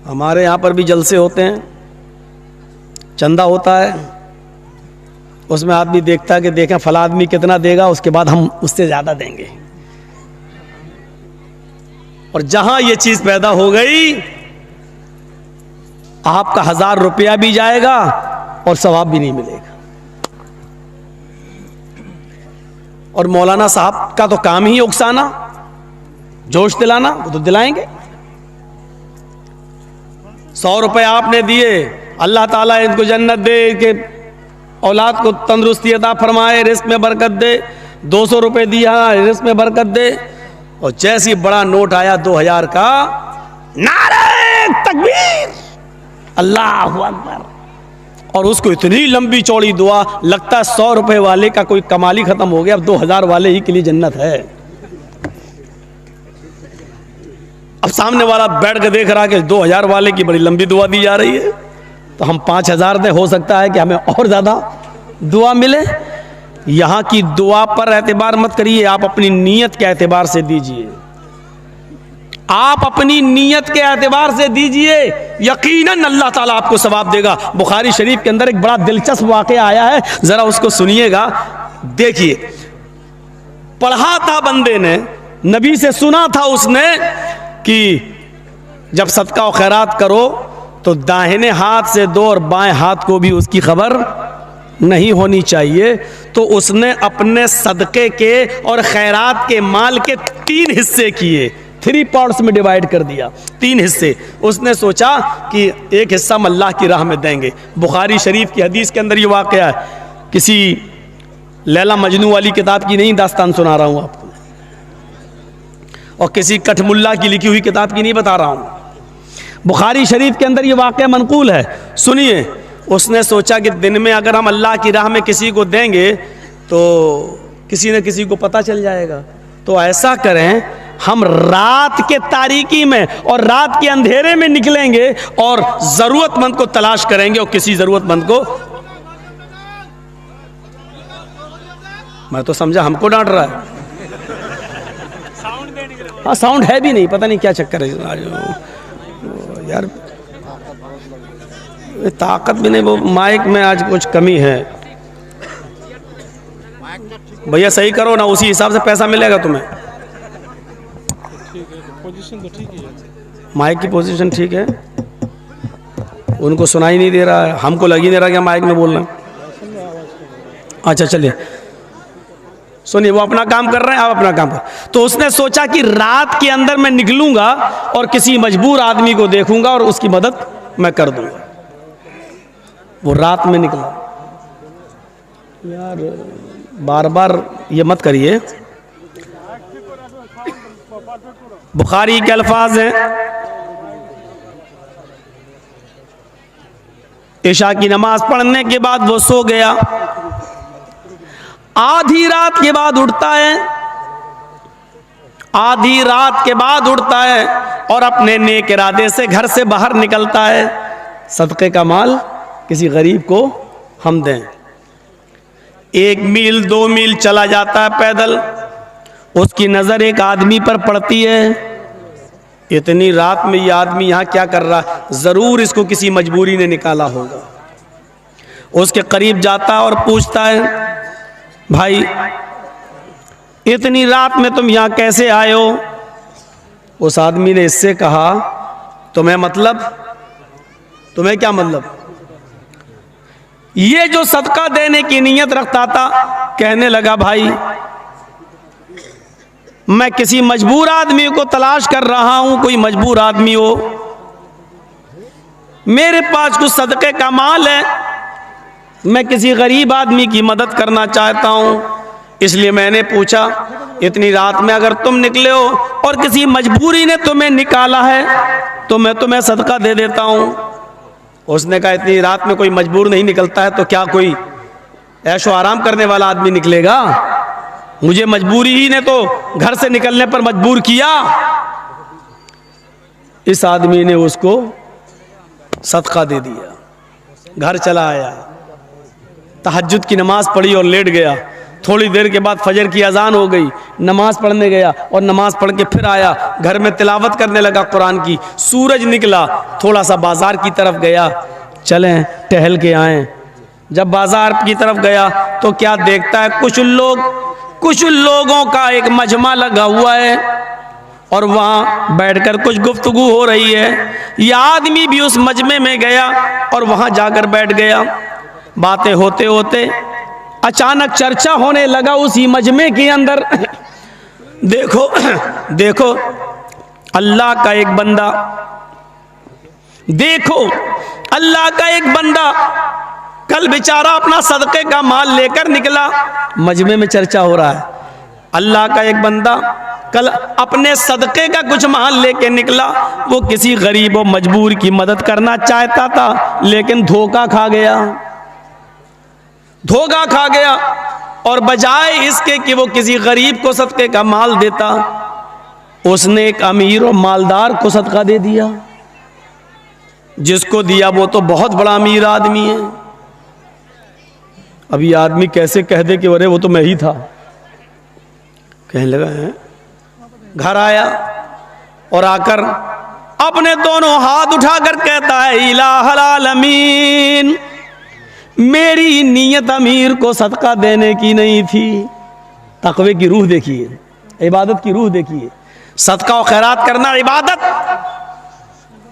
हमारे यहाँ पर भी जलसे होते हैं, चंदा होता है, उसमें आदमी देखता है कि देखें फला आदमी कितना देगा, उसके बाद हम उससे ज़्यादा देंगे। और जहां ये चीज़ पैदा हो गई, आपका 1000 रुपया भी जाएगा और सवाब भी नहीं मिलेगा। और मौलाना साहब का तो काम ही उकसाना, जोश दिलाना, वो तो दिलाएंगे। 100 रुपए आपने दिए, अल्लाह ताला इनको जन्नत दे, के औलाद को तंदुरुस्ती अता फरमाए, रिस्क में बरकत दे। 200 रुपए दिया, रिस्क में बरकत दे। और जैसी बड़ा नोट आया 2000 का, नारे तकबीर, अल्लाह अकबर। और उसको इतनी लंबी चौड़ी दुआ, लगता है 100 रुपए वाले का कोई कमाल ही खत्म हो गया, अब 2000 वाले ही के लिए जन्नत है। अब सामने वाला बैठ के देख रहा कि 2000 वाले की बड़ी लंबी दुआ दी जा रही है, तो हम 5000 दे, हो सकता है कि हमें और ज्यादा दुआ मिले। यहां की दुआ पर एतबार मत करिए, आप अपनी नीयत के एतबार से दीजिए, आप अपनी नीयत के एतबार से दीजिए, यकीनन अल्लाह ताला आपको सवाब देगा। बुखारी शरीफ के अंदर एक बड़ा दिलचस्प वाक़या आया है, जरा उसको सुनिएगा। देखिए, पढ़ा था बंदे ने, नबी से सुना था उसने कि जब सदका और खैरात करो तो दाहिने हाथ से दो और बाएं हाथ को भी उसकी खबर नहीं होनी चाहिए। तो उसने अपने सदके के और खैरात के माल के 3 हिस्से किए, 3 पार्ट्स में डिवाइड कर दिया, 3 हिस्से। उसने सोचा कि एक हिस्सा हम अल्लाह की राह में देंगे। बुखारी शरीफ की हदीस के अंदर ये वाक़या है, किसी लैला मजनू वाली किताब की नहीं दास्तान सुना रहा हूँ आपको, और किसी कठमुल्ला की लिखी हुई किताब की नहीं बता रहा हूँ। बुखारी शरीफ के अंदर ये वाक़या मनकूल है, सुनिए। उसने सोचा कि दिन में अगर हम अल्लाह की राह में किसी को देंगे तो किसी न किसी को पता चल जाएगा, तो ऐसा करें हम रात के तारीकी में और रात के अंधेरे में निकलेंगे और जरूरतमंद को तलाश करेंगे, और किसी जरूरतमंद को, मैं तो समझा हमको डांट रहा है। हाँ, साउंड है भी नहीं, पता नहीं क्या चक्कर है यार, ताकत भी नहीं, वो माइक में आज कुछ कमी है। भैया सही करो ना, उसी हिसाब से पैसा मिलेगा तुम्हें। पोजीशन तो ठीक ही है, माइक की पोजीशन ठीक है, उनको सुनाई नहीं दे रहा है, हमको लग ही नहीं रहा कि माइक में बोलना। अच्छा चलिए सुनिए, वो अपना काम कर रहे हैं, आप अपना काम कर। तो उसने सोचा कि रात के अंदर मैं निकलूंगा और किसी मजबूर आदमी को देखूंगा और उसकी मदद मैं कर दूंगा। वो रात में निकला। यार बार बार ये मत करिए। बुखारी के अल्फाज हैं, इशा की नमाज पढ़ने के बाद वो सो गया। आधी रात के बाद उठता है, आधी रात के बाद उठता है और अपने नेक इरादे से घर से बाहर निकलता है, सदक़े का माल किसी गरीब को हम दें। 1 मील 2 मील चला जाता है पैदल, उसकी नज़र एक आदमी पर पड़ती है। इतनी रात में ये आदमी यहाँ क्या कर रहा है, ज़रूर इसको किसी मजबूरी ने निकाला होगा। उसके करीब जाता है और पूछता है, भाई इतनी रात में तुम यहाँ कैसे आए हो? उस आदमी ने इससे कहा, तुम्हें मतलब, तुम्हें क्या मतलब? ये जो सदका देने की नीयत रखता था, कहने लगा भाई मैं किसी मजबूर आदमी को तलाश कर रहा हूं, कोई मजबूर आदमी हो, मेरे पास कुछ सदके का माल है, मैं किसी गरीब आदमी की मदद करना चाहता हूं, इसलिए मैंने पूछा इतनी रात में अगर तुम निकले हो और किसी मजबूरी ने तुम्हें निकाला है तो मैं तुम्हें सदका दे देता हूं। उसने कहा इतनी रात में कोई मजबूर नहीं निकलता है, तो क्या कोई ऐशो आराम करने वाला आदमी निकलेगा? मुझे मजबूरी ही ने तो घर से निकलने पर मजबूर किया। इस आदमी ने उसको सदका दे दिया, घर चला आया, तहज्जुद की नमाज पढ़ी और लेट गया। थोड़ी देर के बाद फजर की अजान हो गई, नमाज पढ़ने गया और नमाज पढ़ के फिर आया, घर में तिलावत करने लगा कुरान की। सूरज निकला, थोड़ा सा बाजार की तरफ गया, चलें टहल के आए। जब बाजार की तरफ गया तो क्या देखता है, कुछ लोगों का एक मजमा लगा हुआ है और वहाँ बैठकर कुछ गुफ्तगू हो रही है। यह आदमी भी उस मजमे में गया और वहाँ जाकर बैठ गया। बातें होते होते अचानक चर्चा होने लगा उसी मजमे के अंदर। देखो अल्लाह का एक बंदा, कल बेचारा अपना सदक़े का माल लेकर निकला। मजमे में चर्चा हो रहा है, अल्लाह का एक बंदा कल अपने सदक़े का कुछ माल लेके निकला। वो किसी गरीब और मजबूर की मदद करना चाहता था, लेकिन धोखा खा गया और बजाय इसके कि वो किसी गरीब को सदक़े का माल देता, उसने एक अमीर और मालदार को सदका दे दिया। जिसको दिया वो तो बहुत बड़ा अमीर आदमी है। अब ये आदमी कैसे कह दे कि अरे वो तो मैं ही था। कहने लगा है, घर आया और आकर अपने दोनों हाथ उठाकर कहता है, इलाहल आलमीन, मेरी नीयत अमीर को सदका देने की नहीं थी। तकवे की रूह देखिए, इबादत की रूह देखिए। सदका और खैरात करना इबादत,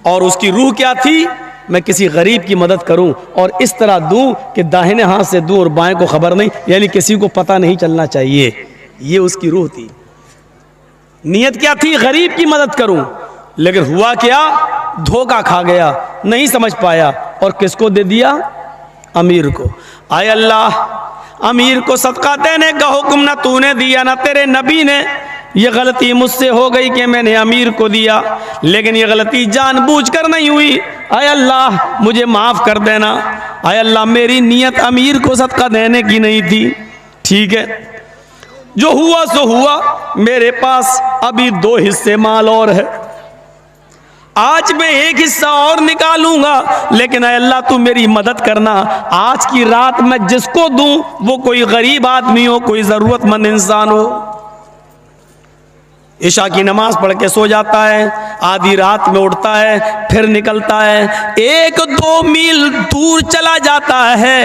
और उसकी रूह क्या थी, मैं किसी गरीब की मदद करूं और इस तरह दूं कि दाहिने हाथ से दूं और बाएं को खबर नहीं, यानी किसी को पता नहीं चलना चाहिए। ये उसकी रूह थी। नियत क्या थी, गरीब की मदद करूं, लेकिन हुआ क्या, धोखा खा गया, नहीं समझ पाया और किसको दे दिया, अमीर को। आय अल्लाह, अमीर को सदका देने का हुक्म ना तूने दिया ना तेरे नबी ने। ये गलती मुझसे हो गई कि मैंने अमीर को दिया, लेकिन ये गलती जानबूझकर नहीं हुई। आय अल्लाह मुझे माफ़ कर देना। आय अल्लाह मेरी नीयत अमीर को सदका देने की नहीं थी। ठीक है, जो हुआ सो हुआ। मेरे पास अभी 2 हिस्से माल और है, आज मैं एक हिस्सा और निकालूंगा, लेकिन आय अल्लाह तू मेरी मदद करना। आज की रात मैं जिसको दूं वो कोई गरीब आदमी हो, कोई ज़रूरतमंद इंसान हो। इशा की नमाज पढ़ के सो जाता है, आधी रात में उठता है, फिर निकलता है, 1-2 मील दूर चला जाता है।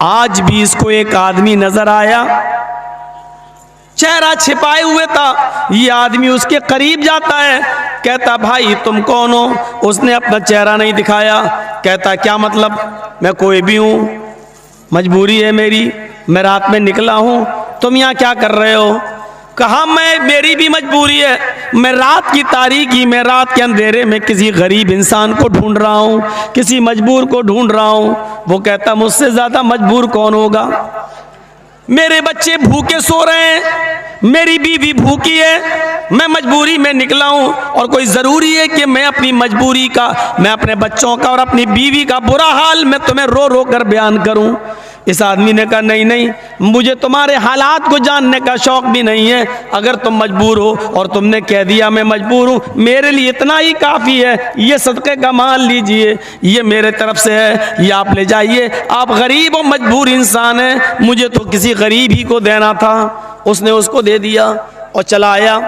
आज भी इसको एक आदमी नजर आया, चेहरा छिपाए हुए था। ये आदमी उसके करीब जाता है, कहता भाई तुम कौन हो? उसने अपना चेहरा नहीं दिखाया। कहता क्या मतलब, मैं कोई भी हूँ, मजबूरी है मेरी, मैं रात में निकला हूँ, तुम यहाँ क्या कर रहे हो? कहा मेरी भी मजबूरी है, मैं रात की तारीकी में, रात के अंधेरे में किसी गरीब इंसान को ढूंढ रहा हूँ, किसी मजबूर को ढूंढ रहा हूँ। वो कहता मुझसे ज़्यादा मजबूर कौन होगा? मेरे बच्चे भूखे सो रहे हैं, मेरी बीवी भूखी है, मैं मजबूरी में निकला हूँ और कोई ज़रूरी है कि मैं अपनी मजबूरी का, मैं अपने बच्चों का और अपनी बीवी का बुरा हाल मैं तुम्हें रो रो कर बयान करूँ? इस आदमी ने कहा नहीं नहीं, मुझे तुम्हारे हालात को जानने का शौक़ भी नहीं है। अगर तुम मजबूर हो और तुमने कह दिया मैं मजबूर हूँ, मेरे लिए इतना ही काफ़ी है। ये सदक़े का माल लीजिए, ये मेरे तरफ से है, ये आप ले जाइए। आप गरीब और मजबूर इंसान हैं, मुझे तो किसी गरीब ही को देना था। उसने उसको दे दिया और चला आया।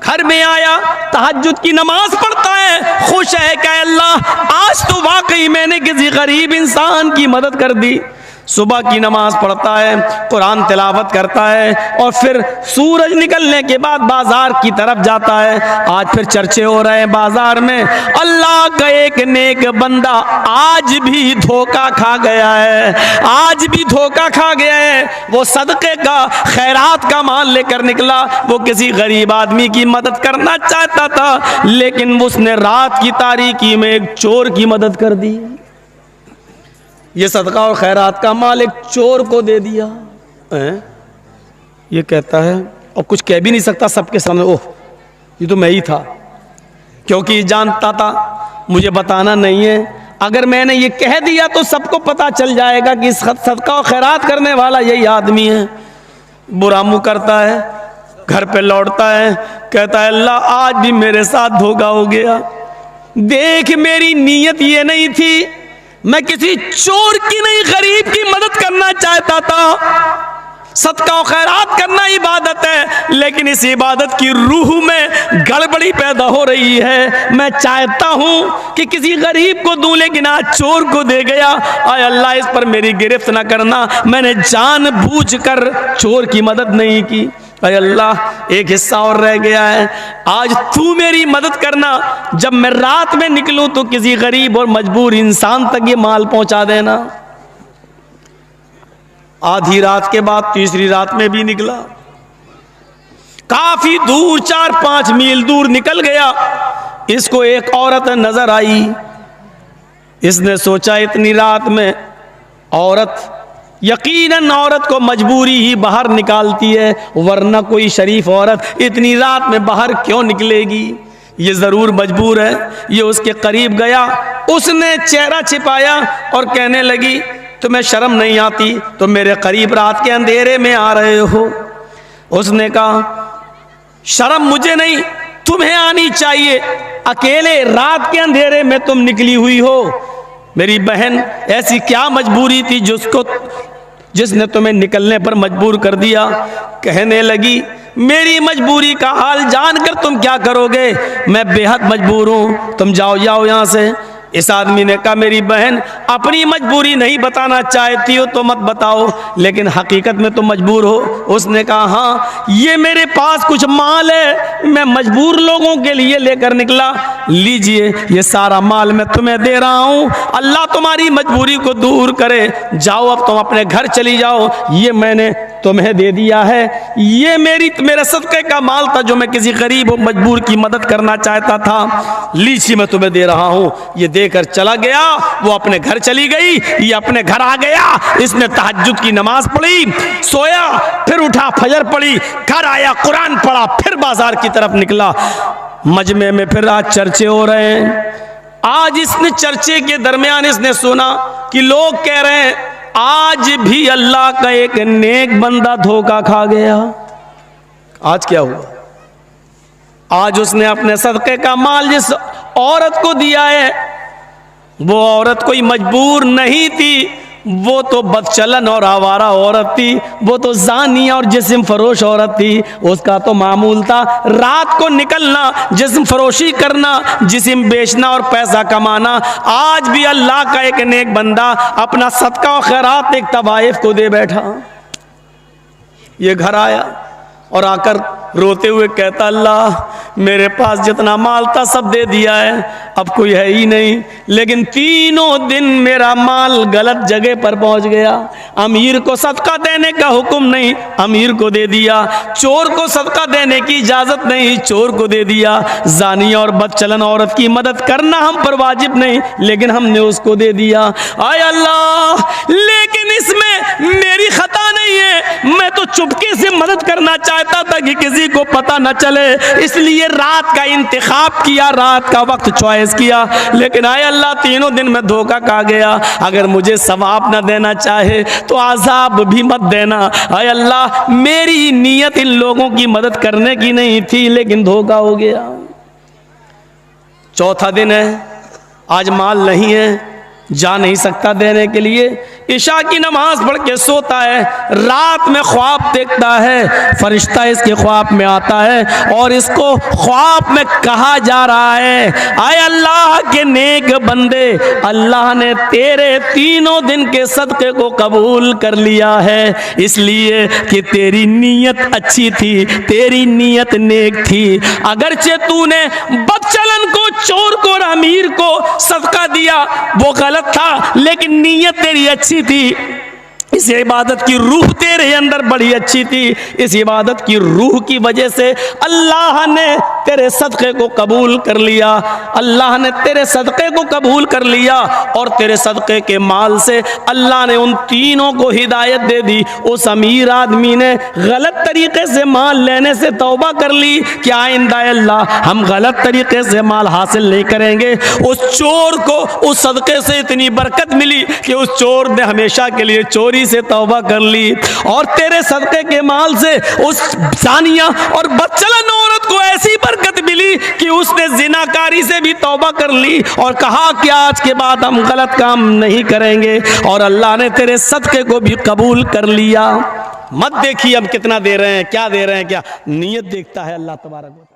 घर में आया, तहज्जुद की नमाज पढ़ता है, खुश है कि अल्लाह आज तो वाकई मैंने किसी गरीब इंसान की मदद कर दी। सुबह की नमाज पढ़ता है, कुरान तिलावत करता है और फिर सूरज निकलने के बाद बाजार की तरफ जाता है। आज फिर चर्चे हो रहे हैं बाजार में, अल्लाह का एक नेक बंदा आज भी धोखा खा गया है, आज भी धोखा खा गया है। वो सदक़े का, खैरात का माल लेकर निकला, वो किसी गरीब आदमी की मदद करना चाहता था, लेकिन उसने रात की तारीकी में एक चोर की मदद कर दी। ये सदका और खैरात का माल एक चोर को दे दिया। ये कहता है और कुछ कह भी नहीं सकता सबके सामने, ओह ये तो मैं ही था, क्योंकि जानता था मुझे बताना नहीं है। अगर मैंने ये कह दिया तो सबको पता चल जाएगा कि सदका और खैरात करने वाला यही आदमी है। बुरा मुँह करता है, घर पे लौटता है, कहता है अल्लाह आज भी मेरे साथ धोखा हो गया। देख मेरी नीयत ये नहीं थी, मैं किसी चोर की नहीं गरीब की मदद करना चाहता था, सदका और खैरात करना इबादत है, लेकिन इस इबादत की रूह में गड़बड़ी पैदा हो रही है। मैं चाहता हूं कि किसी गरीब को दूं, लेकिन आज चोर को दे गया। आय अल्लाह, इस पर मेरी गिरफ्त ना करना, मैंने जानबूझकर चोर की मदद नहीं की। अरे अल्लाह, एक हिस्सा और रह गया है, आज तू मेरी मदद करना। जब मैं रात में निकलूं तो किसी गरीब और मजबूर इंसान तक ये माल पहुंचा देना। आधी रात के बाद तीसरी रात में भी निकला, काफी दूर 4-5 मील दूर निकल गया। इसको एक औरत नजर आई। इसने सोचा इतनी रात में औरत, यकीनन औरत को मजबूरी ही बाहर निकालती है, वरना कोई शरीफ औरत इतनी रात में बाहर क्यों निकलेगी, ये जरूर मजबूर है। ये उसके करीब गया, उसने चेहरा छिपाया और कहने लगी, तुम्हें शर्म नहीं आती, तुम मेरे करीब रात के अंधेरे में आ रहे हो। उसने कहा, शर्म मुझे नहीं, तुम्हें आनी चाहिए, अकेले रात के अंधेरे में तुम निकली हुई हो। मेरी बहन, ऐसी क्या मजबूरी थी जिसने तुम्हें निकलने पर मजबूर कर दिया। कहने लगी, मेरी मजबूरी का हाल जानकर तुम क्या करोगे, मैं बेहद मजबूर हूं, तुम जाओ यहाँ से। इस आदमी ने कहा, मेरी बहन, अपनी मजबूरी नहीं बताना चाहती हो तो मत बताओ, लेकिन हकीकत में तुम मजबूर हो। उसने कहा, हाँ, ये मेरे पास कुछ माल है, मैं मजबूर लोगों के लिए लेकर निकला। लीजिए, ये सारा माल मैं तुम्हें दे रहा हूं, अल्लाह तुम्हारी मजबूरी को दूर करे। जाओ, अब तुम अपने घर चली जाओ, ये मैंने तुम्हें दे दिया है। ये मेरे सदक़े का माल था जो मैं किसी गरीब और मजबूर की मदद करना चाहता था। लीजिए, मैं तुम्हें दे रहा हूं। ये देकर चला गया, वो अपने घर चली गई, ये अपने घर आ गया। इसने तहज्जुद की नमाज पढ़ी, सोया, फिर उठा, फजर पढ़ी, घर आया, कुरान पढ़ा, फिर बाजार की तरफ निकला। मजमे में फिर आज चर्चे हो रहे हैं। आज इसने चर्चे के दरमियान इसने सुना कि लोग कह रहे हैं, आज भी अल्लाह का एक नेक बंदा धोखा खा गया। आज क्या हुआ? आज उसने अपने सदक़े का माल जिस औरत को दिया है, वो औरत कोई मजबूर नहीं थी, वो तो बदचलन और आवारा औरत थी, वो तो ज़ानिया और जिस्म फरोश औरत थी। उसका तो मामूल था रात को निकलना, जिस्म फरोशी करना, जिस्म बेचना और पैसा कमाना। आज भी अल्लाह का एक नेक बंदा अपना सदका और खैरात एक तवाइफ को दे बैठा। ये घर आया और आकर रोते हुए कहता, अल्लाह, मेरे पास जितना माल था सब दे दिया है, अब कोई है ही नहीं। लेकिन तीनों दिन मेरा माल गलत जगह पर पहुंच गया। अमीर को सदका देने का हुक्म नहीं, अमीर को दे दिया। चोर को सदका देने की इजाजत नहीं, चोर को दे दिया। जानिया और बदचलन औरत की मदद करना हम पर वाजिब नहीं, लेकिन हमने उसको दे दिया। आय अल्लाह, लेकिन इसमें मेरी खता नहीं है, मैं तो चुपके से मदद करना चाहता था कि किसी को पता न चले, इसलिए रात का इंतखाब किया, रात का वक्त चॉइस किया। लेकिन आय अल्लाह, तीनों दिन में धोखा खा गया। अगर मुझे सवाब न देना चाहे तो आज़ाब भी मत देना। आय अल्लाह, मेरी नीयत इन लोगों की मदद करने की नहीं थी, लेकिन धोखा हो गया। चौथा दिन है, आज माल नहीं है, जा नहीं सकता देने के लिए। इशा की नमाज पढ़ के सोता है, रात में ख्वाब देखता है, फरिश्ता इसके ख्वाब में आता है और इसको ख्वाब में कहा जा रहा है, आए अल्लाह के नेक बंदे, अल्लाह ने तेरे तीनों दिन के सदक़े को कबूल कर लिया है, इसलिए कि तेरी नीयत अच्छी थी, तेरी नीयत नेक थी। अगरचे तूने बदचलन को, चोर को और अमीर को सदका दिया, वो गलत था, लेकिन नीयत तेरी अच्छी थी। इस इबादत की रूह तेरे अंदर बड़ी अच्छी थी। इस इबादत की रूह की वजह से अल्लाह ने तेरे सदक़े को कबूल कर लिया। अल्लाह ने तेरे सदक़े को कबूल कर लिया और तेरे सदक़े के माल से अल्लाह ने उन तीनों को हिदायत दे दी। उस अमीर आदमी ने गलत तरीके से माल लेने से तौबा कर ली कि आइंदा अल्लाह हम गलत तरीके से माल हासिल नहीं करेंगे। उस चोर को उस सदक़े से इतनी बरकत मिली कि उस चोर ने हमेशा के लिए चोरी से तौबा कर ली और तेरे सदक़े के माल से उस ज़ानिया और बदचलन औरत को ऐसी बरकत मिली कि उसने ज़िनाकारी से भी तौबा कर ली और कहा कि आज के बाद हम गलत काम नहीं करेंगे, और अल्लाह ने तेरे सदक़े को भी कबूल कर लिया। मत देखिए हम कितना दे रहे हैं, क्या दे रहे हैं, क्या नीयत देखता है अल्लाह तबारक व तआला।